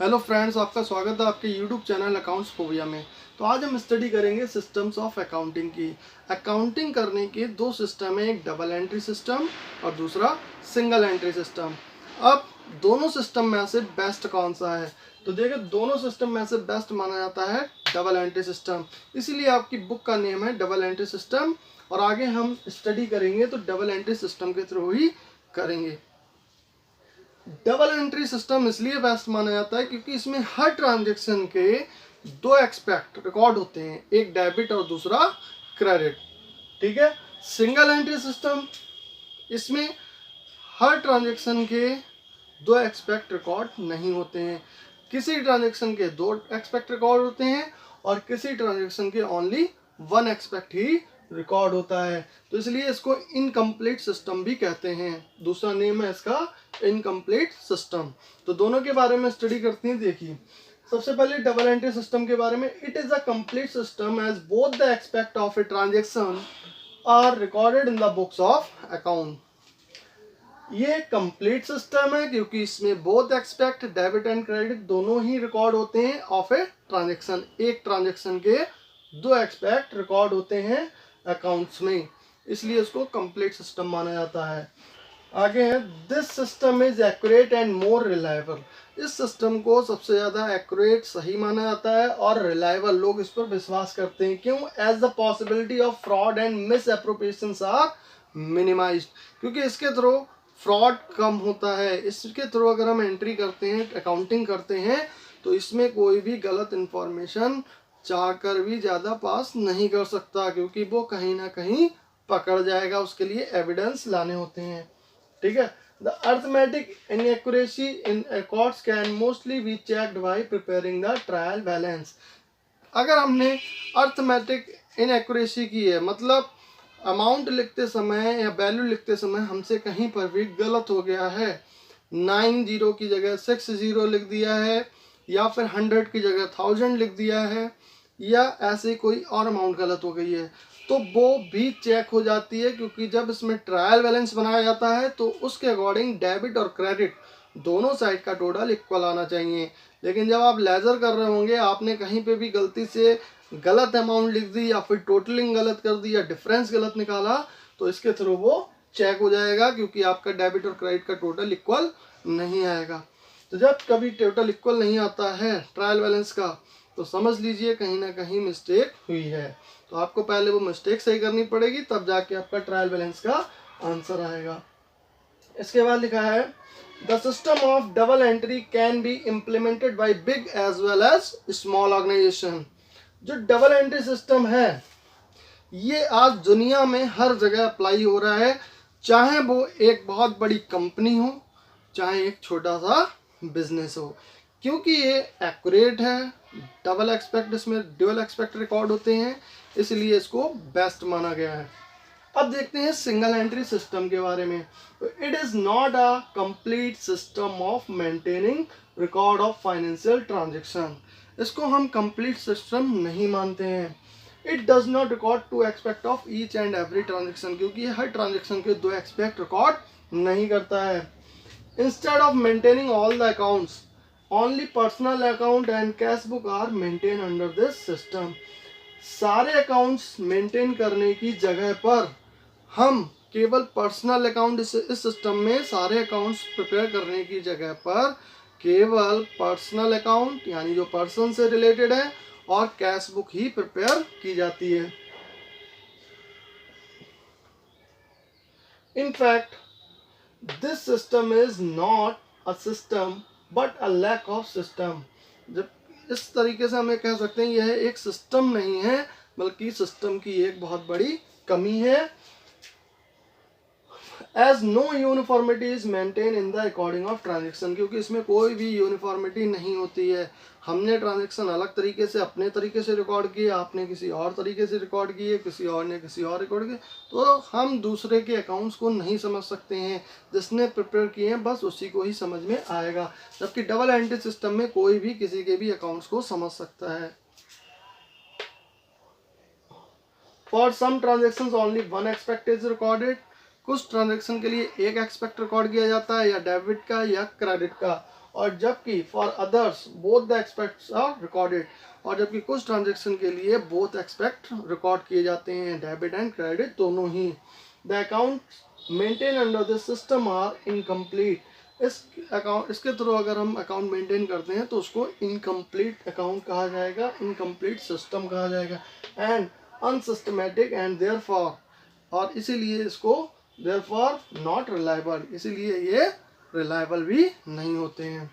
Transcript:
Hello friends, आपका स्वागत है आपके यूट्यूब चैनल अकाउंट्स फोबिया में। तो आज हम स्टडी करेंगे सिस्टम्स ऑफ अकाउंटिंग की। अकाउंटिंग करने के दो सिस्टम है, एक डबल एंट्री सिस्टम और दूसरा सिंगल एंट्री सिस्टम। अब दोनों सिस्टम में से बेस्ट कौन सा है? तो देखिए, दोनों सिस्टम में से बेस्ट माना जाता है डबल एंट्री सिस्टम। इसीलिए आपकी बुक का नेम है डबल एंट्री सिस्टम, और आगे हम स्टडी करेंगे तो डबल एंट्री सिस्टम के थ्रू ही करेंगे। डबल एंट्री सिस्टम इसलिए बेस्ट माना जाता है क्योंकि इसमें हर ट्रांजैक्शन के दो एक्सपेक्ट रिकॉर्ड होते हैं, एक डेबिट और दूसरा क्रेडिट। ठीक है। सिंगल एंट्री सिस्टम, इसमें हर ट्रांजैक्शन के दो एक्सपेक्ट रिकॉर्ड नहीं होते हैं। किसी ट्रांजैक्शन के दो एक्सपेक्ट रिकॉर्ड होते हैं और किसी ट्रांजैक्शन के ओनली वन एक्सपेक्ट ही रिकॉर्ड होता है। तो इसलिए इसको इनकम्प्लीट सिस्टम भी कहते हैं। दूसरा नेम है इसका इनकम्प्लीट सिस्टम। तो दोनों के बारे में स्टडी करते हैं। देखिए, सबसे पहले डबल एंट्री सिस्टम के बारे में। It is a complete system as both the aspect of a transaction are recorded in the books of account. ये कंप्लीट सिस्टम है क्योंकि इसमें both aspect debit and credit दोनों ही रिकॉर्ड होते हैं ऑफ ए ट्रांजैक्शन। एक ट्रांजैक्शन के दो एक्सपेक्ट रिकॉर्ड होते हैं अकाउंट्स में, इसलिए इसको कंप्लीट सिस्टम माना जाता है। आगे है, this system is accurate and more reliable. इस सिस्टम को सबसे ज्यादा एक्यूरेट, सही माना जाता है और रिलायबल, लोग इस पर विश्वास करते हैं। क्यों? As the possibility of fraud and misappropriations are minimised. क्योंकि इसके थ्रू फ्रॉड कम होता है। इसके थ्रू अगर हम एंट्री करते हैं, अकाउंटिंग करते हैं, तो इसमें कोई भी गलत इंफॉर्मेशन चाहकर भी ज़्यादा पास नहीं कर सकता, क्योंकि वो कहीं ना कहीं पकड़ जाएगा। उसके लिए एविडेंस लाने होते हैं। ठीक है। The arithmetic inaccuracy in records can mostly be checked by preparing the trial balance. अगर हमने अर्थमेटिक इनएक्यूरेसी की है, मतलब अमाउंट लिखते समय या वैल्यू लिखते समय हमसे कहीं पर भी गलत हो गया है, 90 की जगह 60 लिख दिया है, या फिर 100 की जगह 1000 लिख दिया है, या ऐसे कोई और अमाउंट गलत हो गई है, तो वो भी चेक हो जाती है। क्योंकि जब इसमें ट्रायल बैलेंस बनाया जाता है तो उसके अकॉर्डिंग डेबिट और क्रेडिट दोनों साइड का टोटल इक्वल आना चाहिए। लेकिन जब आप लेजर कर रहे होंगे, आपने कहीं पे भी गलती से गलत अमाउंट लिख दी या फिर टोटलिंग गलत कर दी या डिफरेंस गलत निकाला, तो इसके थ्रू वो चेक हो जाएगा, क्योंकि आपका डेबिट और क्रेडिट का टोटल इक्वल नहीं आएगा। तो जब कभी टोटल इक्वल नहीं आता है ट्रायल बैलेंस का, तो समझ लीजिए कहीं ना कहीं मिस्टेक हुई है। तो आपको पहले वो मिस्टेक सही करनी पड़ेगी, तब जाके आपका ट्रायल बैलेंस का आंसर आएगा। इसके बाद लिखा है, the system of double entry can be implemented by big as well as small organisation. जो डबल एंट्री सिस्टम है, ये आज दुनिया में हर जगह अप्लाई हो रहा है, चाहे वो एक बहुत बड़ी कंपनी हो, चाहे एक छोटा सा बिजनेस हो, क्योंकि ये एक्यूरेट है। डबल एक्सपेक्ट, इसमें ड्यूअल एक्सपेक्ट रिकॉर्ड होते हैं, इसलिए इसको बेस्ट माना गया है। अब देखते हैं सिंगल एंट्री सिस्टम के बारे में। It is not a complete system of maintaining record of financial transaction. इसको हम कंप्लीट सिस्टम नहीं मानते हैं। It does not record two aspect of each and every transaction, क्योंकि हर ट्रांजेक्शन के दो एक्सपेक्ट रिकॉर्ड नहीं करता है। Instead of maintaining all the accounts, only personal account and cash book are maintain under this system. सारे accounts maintain करने की जगह पर हम केवल पर्सनल अकाउंट, इस सिस्टम में सारे अकाउंट्स प्रिपेयर करने की जगह पर केवल पर्सनल अकाउंट, यानी जो पर्सन से रिलेटेड है, और कैश बुक ही प्रिपेयर की जाती है। In fact this system is not a system but a lack of system. जब इस तरीके से हमें कह सकते हैं यह एक सिस्टम नहीं है, बल्कि सिस्टम की एक बहुत बड़ी कमी है। As no uniformity is maintain in the recording of transaction, क्योंकि इसमें कोई भी यूनिफॉर्मिटी नहीं होती है। हमने ट्रांजेक्शन अलग तरीके से, अपने तरीके से रिकॉर्ड किए, आपने किसी और तरीके से रिकॉर्ड किए, किसी और ने किसी और रिकॉर्ड किए, तो हम दूसरे के अकाउंट्स को नहीं समझ सकते हैं। जिसने प्रिपेयर किए हैं बस उसी को ही समझ में आएगा। जबकि डबल एंट्री सिस्टम में कोई भी किसी के भी अकाउंट्स को समझ सकता है। For some transaction only one aspect is recorded. कुछ ट्रांजैक्शन के लिए एक एक्सपेक्ट रिकॉर्ड किया जाता है, या डेबिट का या क्रेडिट का, और जबकि for others both the aspects are recorded, और जबकि कुछ ट्रांजेक्शन के लिए बोथ एक्सपेक्ट रिकॉर्ड किए जाते हैं, डेबिट एंड क्रेडिट दोनों ही। The account maintain under this system are incomplete, इसके थ्रू अगर हम अकाउंट मेंटेन करते हैं तो उसको इनकम्प्लीट अकाउंट कहा जाएगा, इनकम्प्लीट सिस्टम कहा जाएगा, एंड अनसिस्टमेटिक एंड देयरफॉर, और इसीलिए इसको देयरफॉर नॉट रिलायबल, इसीलिए ये रिलायबल भी नहीं होते हैं।